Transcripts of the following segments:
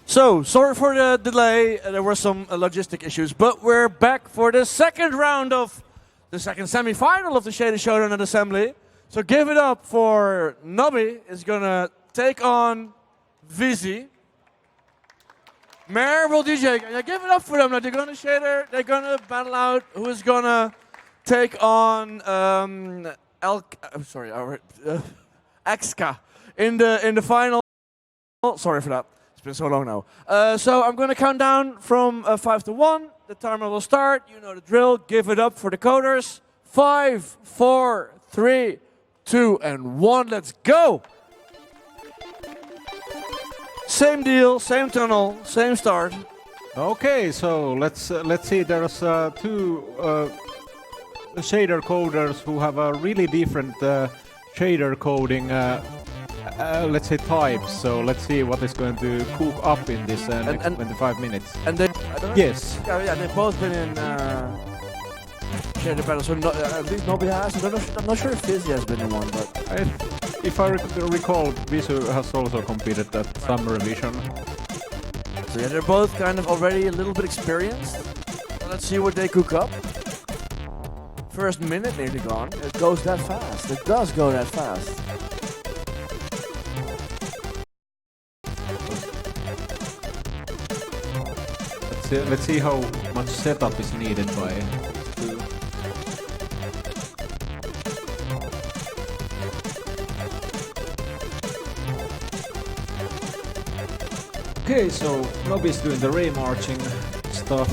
So, sorry for the delay. There were some logistic issues, but we're back for the second round of the second semi-final of the Showdown and Assembly. So give it up for Nobby is gonna take on Vizzy. Mare will DJ. Yeah, give it up for them. They're gonna shader. They're gonna battle out. Who is gonna take on Exka in the final? Sorry for that. It's been so long now. So I'm going to count down from 5 to 1. The timer will start. You know the drill. Give it up for the coders. 5, 4, 3, 2, and 1. Let's go. Same deal, same tunnel, same start. Okay, so let's see. There's two shader coders who have a really different shader coding. Let's say types. So let's see what is going to cook up in this next 25 minutes. And they, I don't know. Yes. Yeah, they've both been in shader battles. So at least Nobby has. I'm not sure if Fizzy has been in one, but if I recall, Visu has also competed at Summer Revision. So yeah, they're both kind of already a little bit experienced. So let's see what they cook up. First minute nearly gone. It goes that fast. It does go that fast. Let's see how much setup is needed by two. Okay, so Nobby is doing the Ray marching stuff,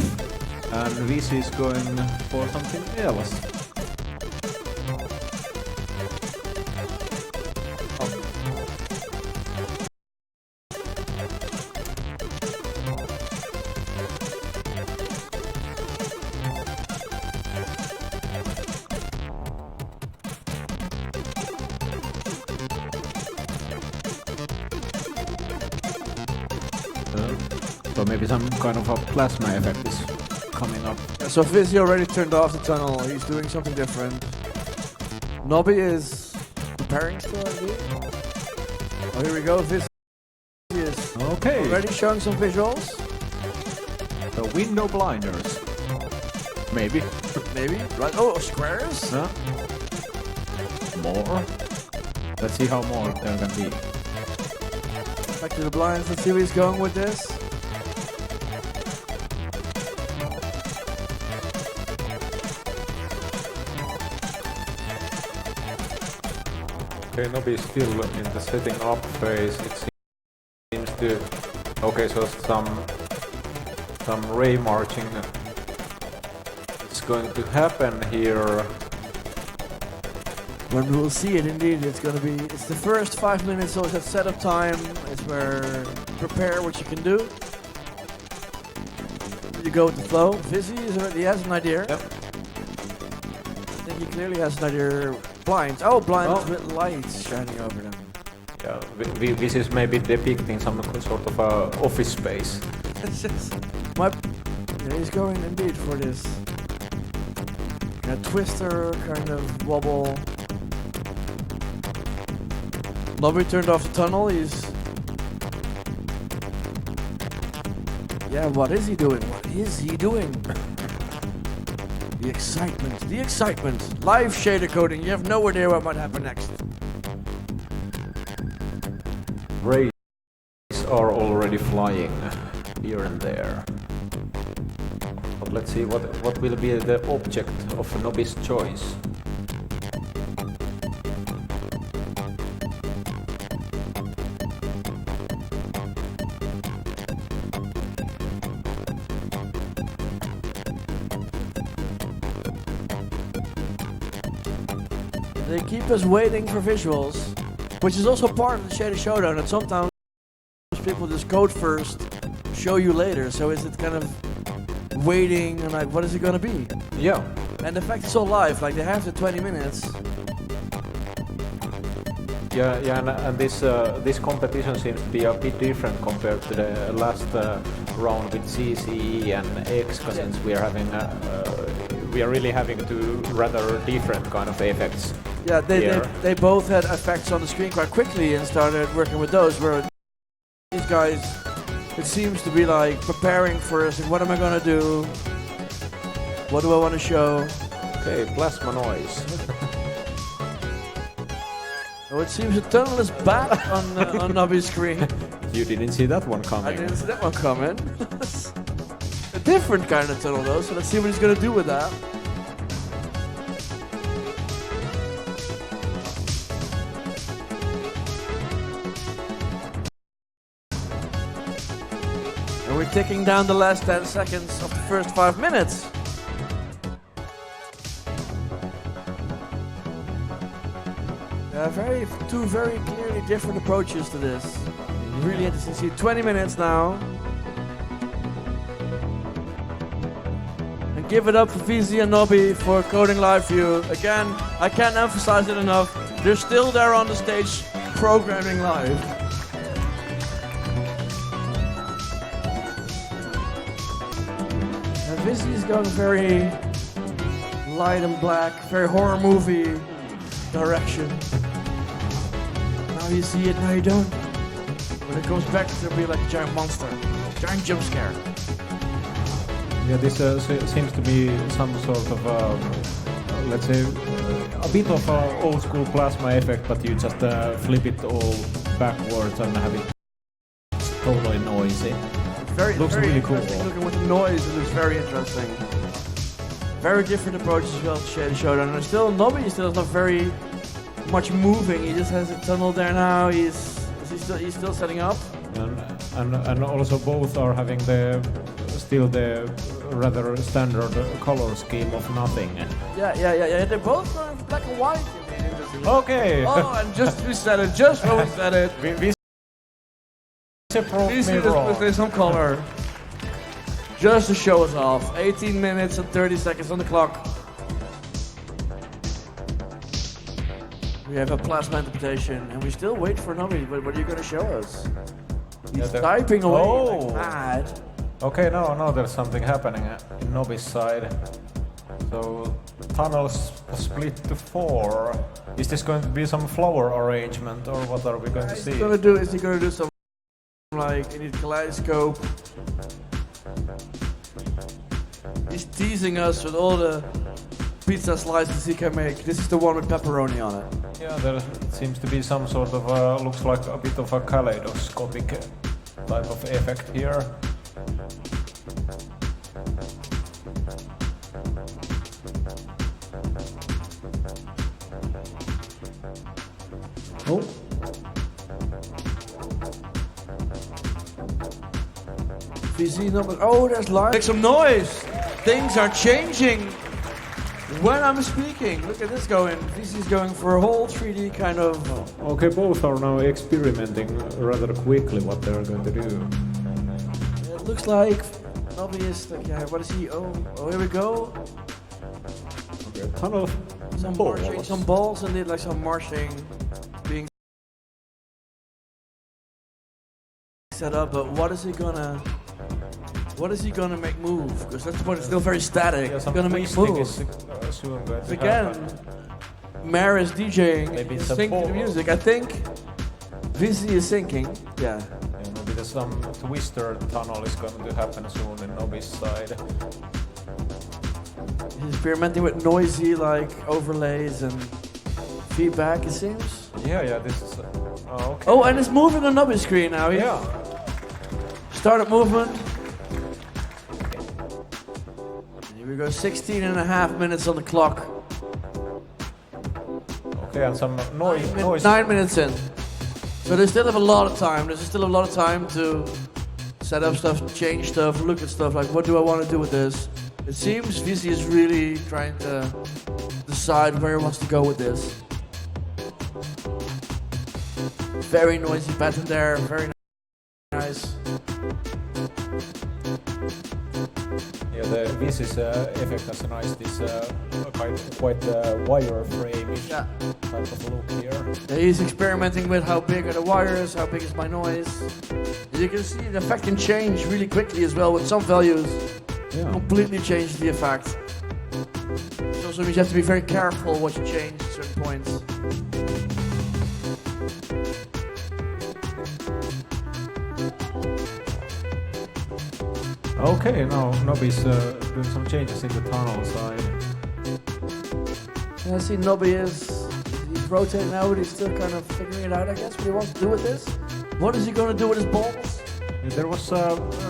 and VC is going for something else. So maybe some kind of a plasma effect is coming up. So Fizzy already turned off the tunnel. He's doing something different. Nobby is preparing still, indeed. Oh, here we go. Fizzy is already showing some visuals. The window blinders. Maybe. Maybe. Right. Oh, squares? Huh? More. Let's see how more there can be. Back to the blinds. Let's see where he's going with this. Okay, Nobby is still in the setting up phase. It seems to. Okay, so some ray marching is going to happen here. When we will see it, indeed, it's going to be. It's the first 5 minutes, so it's that setup time. It's where prepare what you can do. You go with the flow. Fizzy he has an idea. Yep. I think he clearly has an idea. Blinds. Oh, blinds with lights shining over them. Yeah, this is maybe depicting some sort of office space. He's going indeed for this kind of twister, kind of wobble. Nobby turned off the tunnel. Yeah, what is he doing? What is he doing? The excitement. Live shader coding. You have no idea what might happen next. Rays are already flying here and there. But let's see what will be the object of Nobby's choice. They keep us waiting for visuals, which is also part of the Shader Showdown, and sometimes people just code first, show you later, so is it kind of waiting and like, what is it gonna be? Yeah. And the fact it's so live, like they have the 20 minutes. Yeah, and this competition seems to be a bit different compared to the last round with CCE and Exka, since we are really having two rather different kind of effects. Yeah, they both had effects on the screen quite quickly and started working with those, where these guys It seems to be like preparing for us. Like, what am I gonna do? What do I want to show? Okay, plasma noise. Oh, it seems the tunnel is back on Nobby's screen. You didn't see that one coming. I didn't see that one coming. A different kind of tunnel though, so let's see what he's gonna do with that. And we're ticking down the last 10 seconds of the first 5 minutes. Two very clearly different approaches to this. Really interesting to see. 20 minutes now. And give it up for VZ and Nobby for Coding Live View. Again, I can't emphasize it enough. They're still there on the stage programming live. And VZ is going very light and black, very horror movie direction. Now you see it, now you don't. When it goes back, it'll be like a giant monster, giant jump scare. Yeah, this seems to be some sort of, let's say, a bit of an old school plasma effect, but you just flip it all backwards and have it totally noisy. Looks very really cool. Looking with the noise, it looks very interesting. Very different approaches as well to Showdown. And still, Nobby still is not very much moving. He just has a tunnel there now. He's still setting up. And also both are having still the rather standard color scheme of nothing. Yeah. They're both going for black and white. Okay. Oh, and just we said it. Just when we said it. There's some color. Just to show us off. 18 minutes and 30 seconds on the clock. We have a plasma interpretation, and we still wait for Nobby. But what are you going to show us? He's typing away like mad. Okay, no, there's something happening in Nobby's side. So tunnels split to 4. Is this going to be some flower arrangement, or what are we going to see? Is he going to do some like in his kaleidoscope? He's teasing us with all the pizza slices he can make. This is the one with pepperoni on it. Yeah, there seems to be some sort of, looks like a bit of a kaleidoscopic type of effect here. Oh. VZ number. Oh, there's live. Make some noise. Things are changing when I'm speaking. Look at this going. VZ's going for a whole 3D kind of. Okay, both are now experimenting rather quickly what they're going to do. It looks like Nobby is like, yeah, what is he? Oh, here we go. Okay, a ton of some balls and did like some marching being set up, but what is he gonna make move? Because that's the point, it's still very static. Yeah, it's gonna make move. Soon going to again, Mare is DJing, maybe he's syncing the music. I think VZ is syncing. Yeah. Maybe there's some twister tunnel is going to happen soon in Nobby's side. He's experimenting with noisy like overlays and feedback, it seems. Yeah, this is. Okay. Oh, and it's moving on Nobby's screen now. Yeah. Startup movement. Here we go, 16 and a half minutes on the clock. Okay, and some noise. 9 minutes in. So they still have a lot of time. There's still a lot of time to set up stuff, change stuff, look at stuff, like what do I want to do with this? It seems VZ is really trying to decide where he wants to go with this. Very noisy pattern there, very nice. Yeah, the VZ's effect has a nice, quite wireframe-ish type of look here. Yeah, he's experimenting with how big are the wires, how big is my noise. As you can see, the effect can change really quickly as well with some values. Yeah. Completely change the effect. So also means you have to be very careful what you change at certain points. Okay, now Nobby's doing some changes in the tunnel side. I see Nobby is he's rotating now, but he's still kind of figuring it out, I guess, what he wants to do with this. What is he going to do with his balls? There was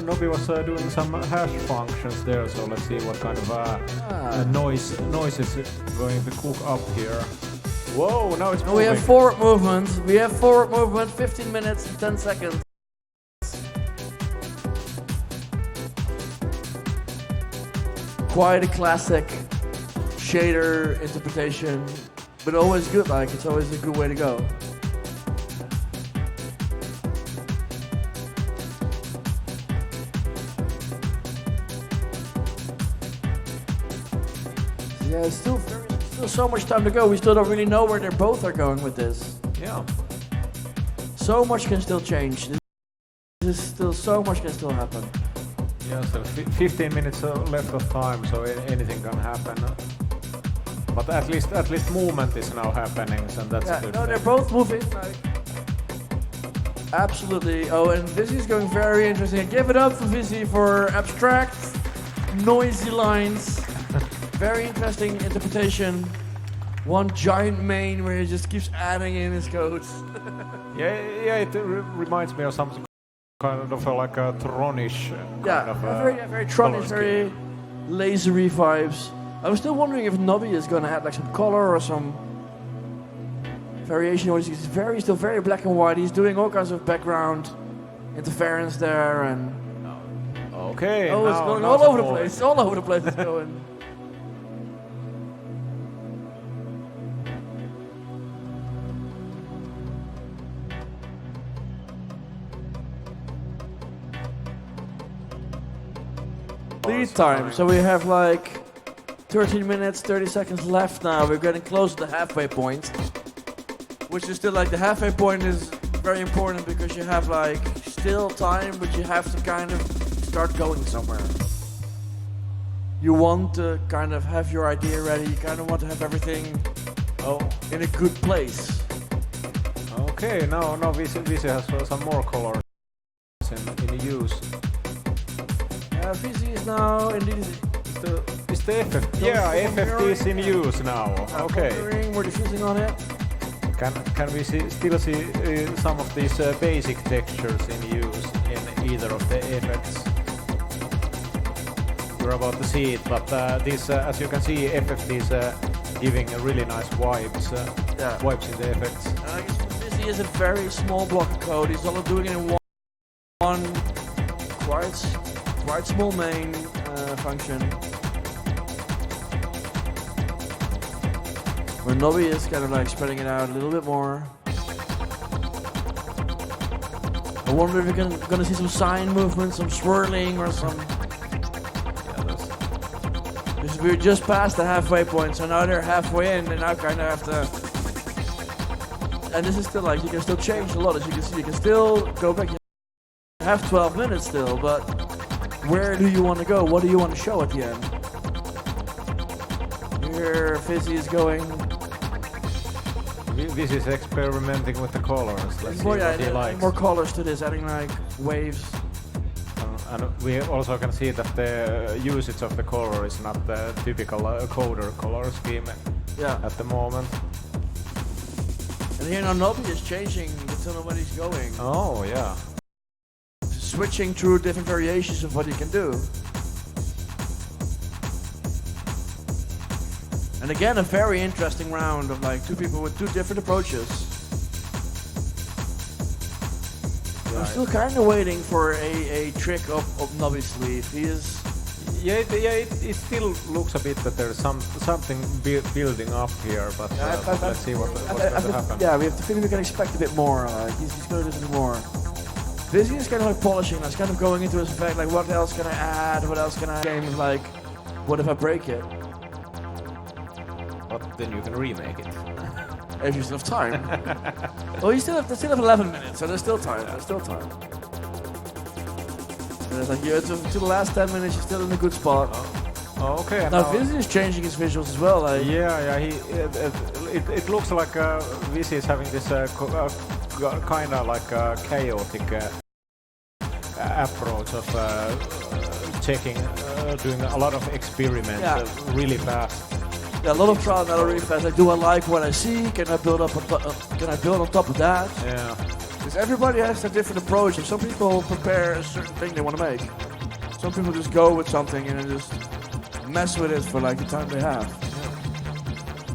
Nobby was doing some hash functions there, so let's see what kind of noise is going to cook up here. Whoa, now it's moving. We have forward movement. 15 minutes and 10 seconds. Quite a classic shader interpretation, but always good, like it's always a good way to go. Yeah, still so much time to go. We still don't really know where they both are going with this. Yeah. So much can still change. There's still so much can still happen. Yeah, so 15 minutes left of time, so anything can happen. But at least movement is now happening, and that's good. No, they're both moving. Like, absolutely. Oh, and Vizzy is going very interesting. Give it up for Vizzy for abstract, noisy lines. Very interesting interpretation. One giant main where he just keeps adding in his codes. yeah, it reminds me of something kind of like a Tronish kind of very Tronish, very lasery vibes. I was still wondering if Nobby is going to add like some color or some variation. Or he's still very black and white. He's doing all kinds of background interference there, and okay. Oh, it's going all over the place. All over the place it's going. Lead time. So we have like 13 minutes, 30 seconds left now. We're getting close to the halfway point, which is still like the halfway point is very important because you have like still time, but you have to kind of start going somewhere. You want to kind of have your idea ready. You kind of want to have everything in a good place. Okay, now VC has some more colors in use. VC is now indeed. Is the FFT? Yeah, FFT is in use now. Okay. We're diffusing on it. Can we still see some of these basic textures in use in either of the effects? You're about to see it, but this, as you can see, FFT is giving a really nice vibes in the effects. Busy is a very small block of code. He's only doing it in one quite small main function. Where Nobby is kind of like spreading it out a little bit more. I wonder if you're gonna see some sign movement, some swirling or some... Because we're just past the halfway point, so now they're halfway in and now kind of have to... And this is still like, you can still change a lot, as you can see. You can still go back. You have 12 minutes still, but where do you want to go? What do you want to show at the end? Here, Fizzy is going... This is experimenting with the colors. Let's see what he likes. More colors to this, adding like waves. And we also can see that the usage of the color is not the typical coder color scheme at the moment. And here now Nobby is changing the tunnel where he's going. Oh, yeah. Switching through different variations of what you can do. And again, a very interesting round of like two people with two different approaches. Yeah, I'm still kind of waiting for a trick up Nobby's sleeve. He is... Yeah, it still looks a bit that there's something building up here, but let's see what's going to happen. Yeah, we have to think we can expect a bit more. He's going to do something more. This is kind of like polishing us, kind of going into his effect, like what else can I add, what else can I... Game like, what if I break it? But then you can remake it. If you still have time. Well, they still have 11 minutes, so there's still time. There's still time. And it's like to the last 10 minutes, you're still in a good spot. Oh, okay. Now Vizzy is changing his visuals as well. Like. Yeah. It looks like Vizzy is having this kind of like chaotic approach of checking, doing a lot of experiments really fast. Yeah, a lot of trial and error really fast. Like, do I like what I see? Can I build up? Can I build on top of that? Yeah. Because everybody has a different approach. Some people prepare a certain thing they want to make. Some people just go with something and just mess with it for like the time they have.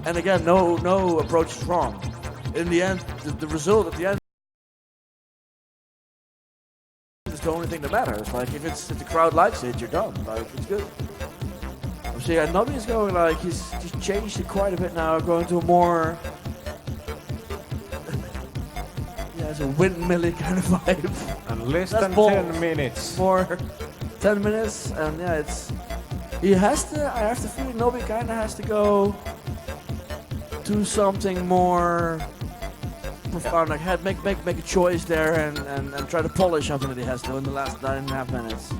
And again, no approach is wrong. In the end, the result at the end is the only thing that matters. Like if the crowd likes it, you're done. Like it's good. So yeah, Nobby's going like he's changed it quite a bit now, going to a more it's a windmilly kind of vibe. And less than 10 minutes. More 10 minutes, and yeah, he has to. I have the feeling Nobby kind of has to go do something more profound, like make a choice there and try to polish something that he has to in the last 9.5 minutes.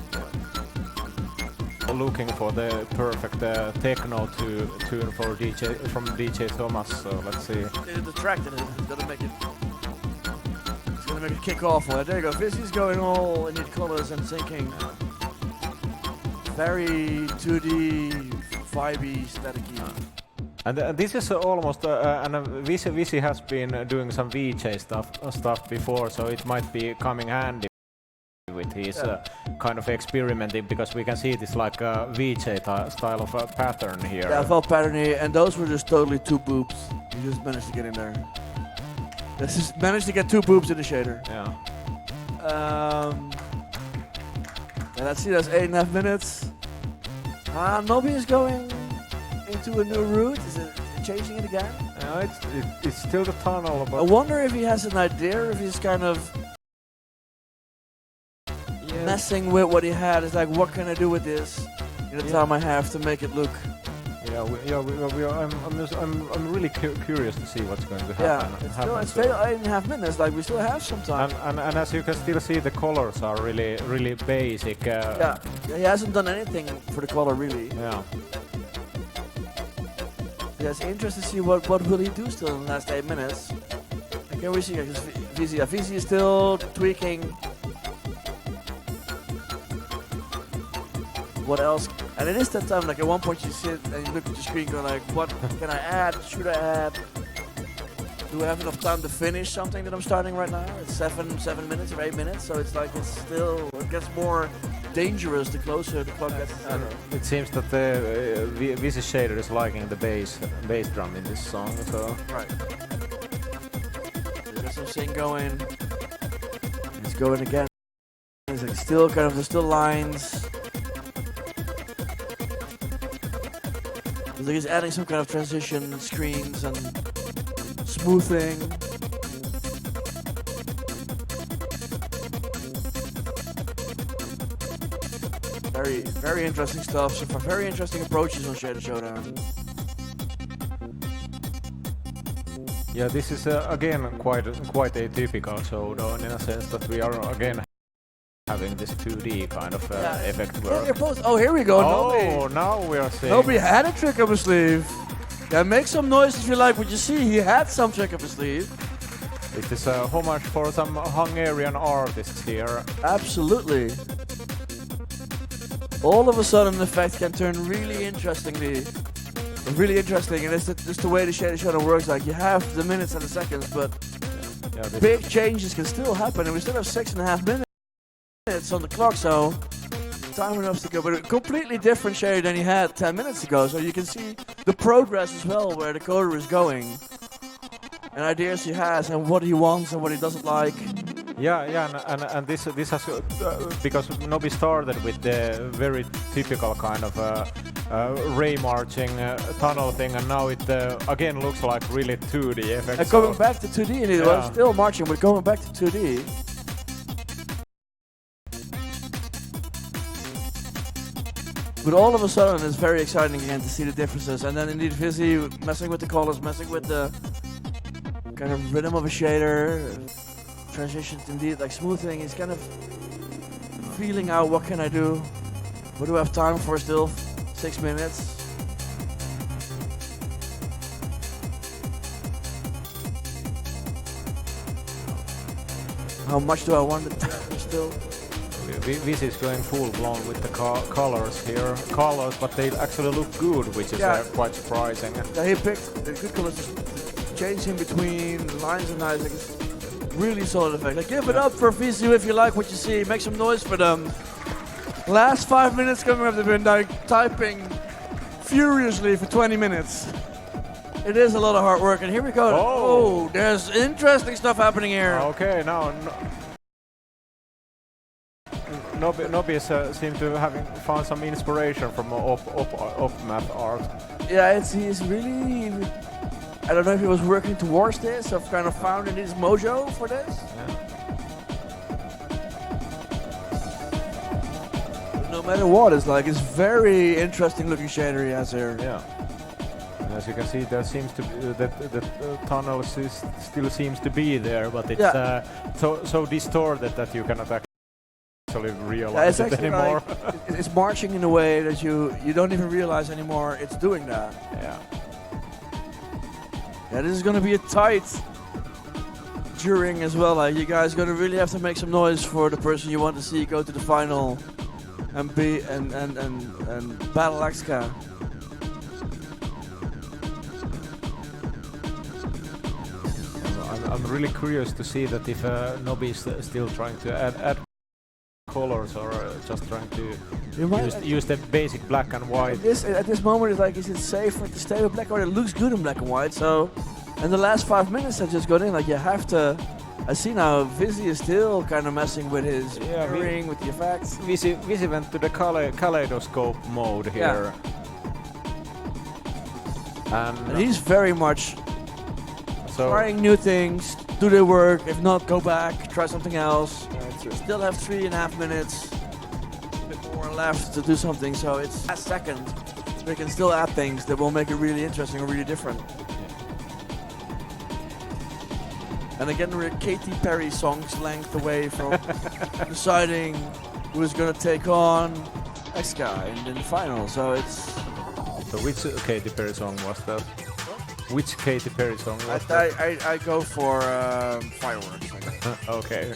Looking for the perfect techno tune for from DJ Thomas. So let's see. The track that'll make it. It's gonna make it kick off. Well, there you go. Fizzy's going all in neat colors and syncing. Very 2D, vibey, static-y. And this is almost and Visi has been doing some VJ stuff before, so it might be coming handy with his kind of experimenting, because we can see this like a VJ style of a pattern here. Yeah, I felt patterny, and those were just totally 2 boobs. You just managed to get in there. Just managed to get 2 boobs in the shader. Yeah. And let's see, that's 8.5 minutes. Nobby is going into a new route. Is it changing it again? No, it's still the tunnel. But I wonder if he has an idea, or if he's kind of messing with what he had. It's like, what can I do with this in the time I have to make it look? I'm really curious to see what's going to happen. Yeah, it's still 8.5 minutes. Like we still have some time. And as you can still see, the colors are really basic. Yeah, he hasn't done anything for the color really. Yeah. Yeah, it's interesting to see what will he do still in the last 8 minutes. Can we see? Because Visi is still tweaking. What else? And it is that time, like at one point you sit and you look at your screen going like, what can I add? Should I add? Do I have enough time to finish something that I'm starting right now? It's 7 minutes or 8 minutes, so it's like it gets more dangerous the closer the clock gets. It seems that the Visi shader is liking the bass drum in this song, so. Right. There's some sync going. It's going again. It's like still kind of, there's still lines. It's like he's adding some kind of transition screens and smoothing. Very interesting stuff. So far, very interesting approaches on Showdown. Yeah, this is again quite atypical Showdown in a sense that we are again having this 2D kind of effect work. Oh, here we go. Oh, now we are seeing. Nobby had a trick up his sleeve. Yeah, make some noise if you like what you see. He had some trick up his sleeve. It is a homage for some Hungarian artists here. Absolutely. All of a sudden, the effect can turn really interesting, and it's just the way the Showdown works. Like you have the minutes and the seconds, but big changes can still happen, and we still have 6.5 minutes on the clock, so time enough to go. But a completely different shader than he had 10 minutes ago, so you can see the progress as well, where the coder is going, and ideas he has, and what he wants and what he doesn't like. And this has because Nobby started with the very typical kind of ray marching tunnel thing, and now it again looks like really 2D effects. Going back to 2D, and it was still marching, but going back to 2D. But all of a sudden, it's very exciting again to see the differences, and then indeed Visi messing with the colors, messing with the kind of rhythm of a shader. Transitions indeed, like smoothing. He's kind of feeling out what can I do, what do I have time for still, 6 minutes. How much do I want it still? This is going full blown with the colors here. Colors, but they actually look good, which is quite surprising. Yeah, he picked the good colors, changing between lines and lines. Like, it's really solid effect. Like, give it up for VCU if you like what you see. Make some noise for them. Last 5 minutes coming up, they've been like typing furiously for 20 minutes. It is a lot of hard work, and here we go. Oh, there's interesting stuff happening here. Okay, now Nobis seem to having found some inspiration from off-map art. Yeah, he's really. I don't know if he was working towards this or kind of found his mojo for this. Yeah. No matter what, it's very interesting looking shader he has here. Yeah. And as you can see, there seems to be the tunnel still seems to be there, but it's so distorted that you cannot actually realize it anymore. It's marching in a way that you don't even realize anymore it's doing that. Yeah. Yeah, this is gonna be a tight during as well. Like, you guys gonna really have to make some noise for the person you want to see go to the final and battle Axka. I'm really curious to see that if Nobby is still trying to add colors or just trying to use the basic black and white. At this moment, it's like, is it safer to stay with black and white? It looks good in black and white. So, in the last 5 minutes I just got in, like, you have to. I see now Vizzy is still kind of messing with his mirroring, with the effects. Vizzy went to the kaleidoscope mode here. Yeah. And he's very much trying new things. Do they work? If not, go back, try something else. Still have 3.5 minutes, a bit more left to do something. So it's last second. We can still add things that will make it really interesting or really different. And again, we're Katy Perry song's length away from deciding who's going to take on X-Guy in the final. So it's. So which Katy Perry song was that? Which Katy Perry song was that? I go for Fireworks. Okay.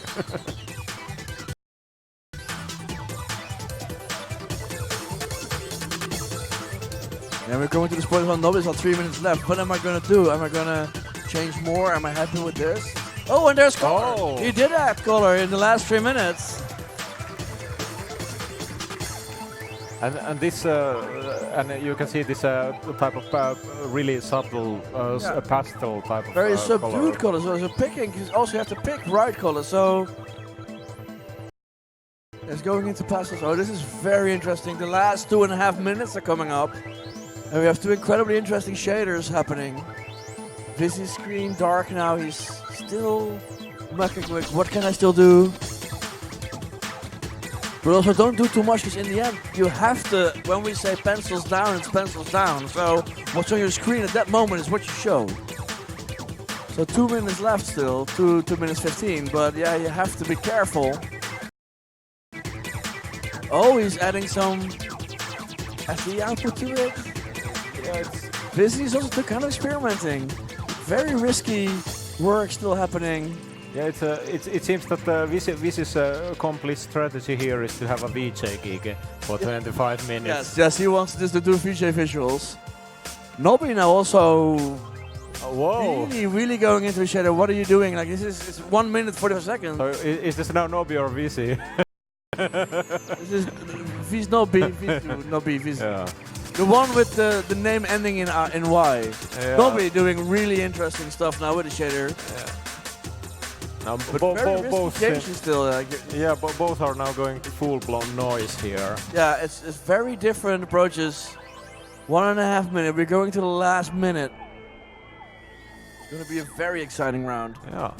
Yeah, we're going to the spoilers on Nobis. 3 minutes left. What am I going to do? Am I going to change more? Am I happy with this? Oh, and there's color. Oh. He did add color in the last 3 minutes. And this, and you can see this type of really subtle pastel type of very subdued color. So picking, you also have to pick right color. So it's going into pastels. Oh, this is very interesting. The last 2.5 minutes are coming up. And we have two incredibly interesting shaders happening. Busy screen, dark now. He's still mucking with what can I still do? But also don't do too much, because in the end you have to, when we say pencils down, it's pencils down. So what's on your screen at that moment is what you show. So 2 minutes left still, 2 minutes 15, but yeah, you have to be careful. Oh, he's adding some SD output to it. Yeah, this is also kind of experimenting. Very risky work still happening. Yeah, it seems that Viz's complete strategy here is to have a VJ gig for 25 minutes. Yes, he wants just to do VJ visuals. Nobby now also really going into each other. What are you doing? Like, this is it's 1 minute 45 seconds. So is this now Nobby or Vizi? This is Viz Nobby, Nobby, Viz. Yeah. The one with the name ending in Y. Yeah. Nobby doing really interesting stuff now with the shader. Yeah. Now, both still. Both are now going to full-blown noise here. Yeah, it's very different approaches. 1.5 minutes. We're going to the last minute. It's going to be a very exciting round. Yeah.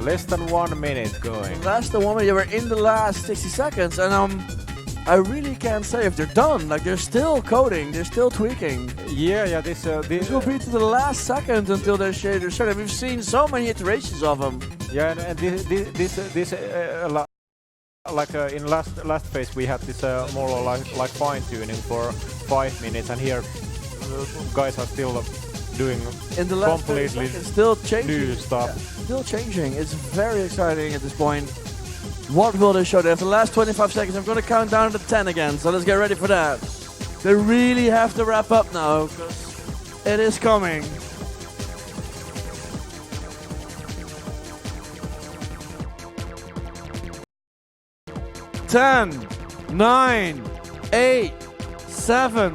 Less than 1 minute going. Less than 1 minute. We're in the last 60 seconds, and I really can't say if they're done. Like, they're still coding, they're still tweaking. Yeah. This will be to the last second until they're shaded. We've seen so many iterations of them. Yeah, and this like in last phase we had this more like fine tuning for 5 minutes, and here guys are still doing in the last completely it's still changing. new stuff. Yeah, still changing. It's very exciting at this point. What will they show? They have the last 25 seconds. I'm going to count down to 10 again, so let's get ready for that. They really have to wrap up now, because it is coming. Ten, 9, 8, 7,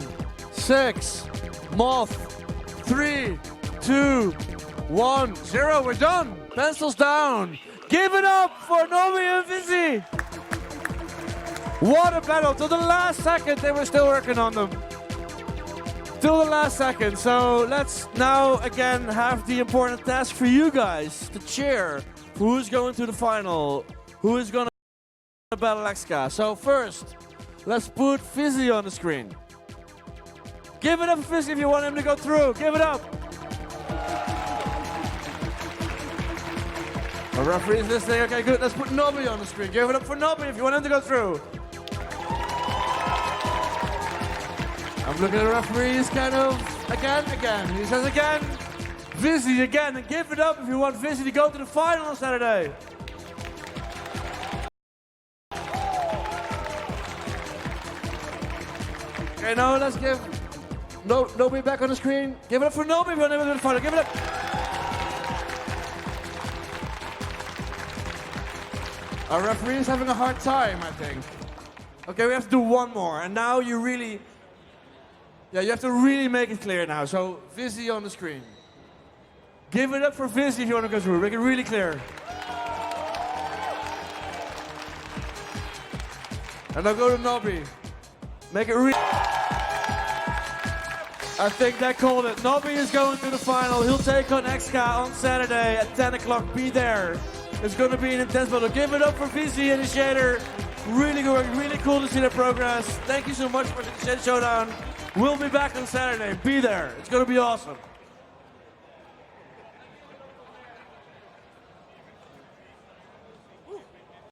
6, Moth, 3, 2, 1, 0. We're done. Pencils down. Give it up for Nomi and Vizzy. What a battle. Till the last second, they were still working on them. Till the last second. So let's now again have the important task for you guys to cheer for who's going to the final, who is going to battle Exka. So first, let's put Vizzy on the screen. Give it up for Vizzy if you want him to go through. Give it up. The referee is listening. Okay, good. Let's put Nobby on the screen. Give it up for Nobby if you want him to go through. I'm looking at the referee. He's kind of again. He says again. Vizzy again. And give it up if you want Vizzy to go to the final on Saturday. Okay, now let's give Nobby back on the screen. Give it up for Nobby if you want him to the final. Give it up. Our referee is having a hard time, I think. Okay, we have to do one more, and now you really, you have to really make it clear now. So, Vizzy on the screen. Give it up for Vizzy if you want to go through. Make it really clear. And now go to Nobby. Make it really. I think that called it. Nobby is going to the final. He'll take on Exka on Saturday at 10 o'clock. Be there. It's going to be an intense battle. Give it up for VC Initiator. Really good, really cool to see their progress. Thank you so much for the Showdown. We'll be back on Saturday. Be there. It's going to be awesome.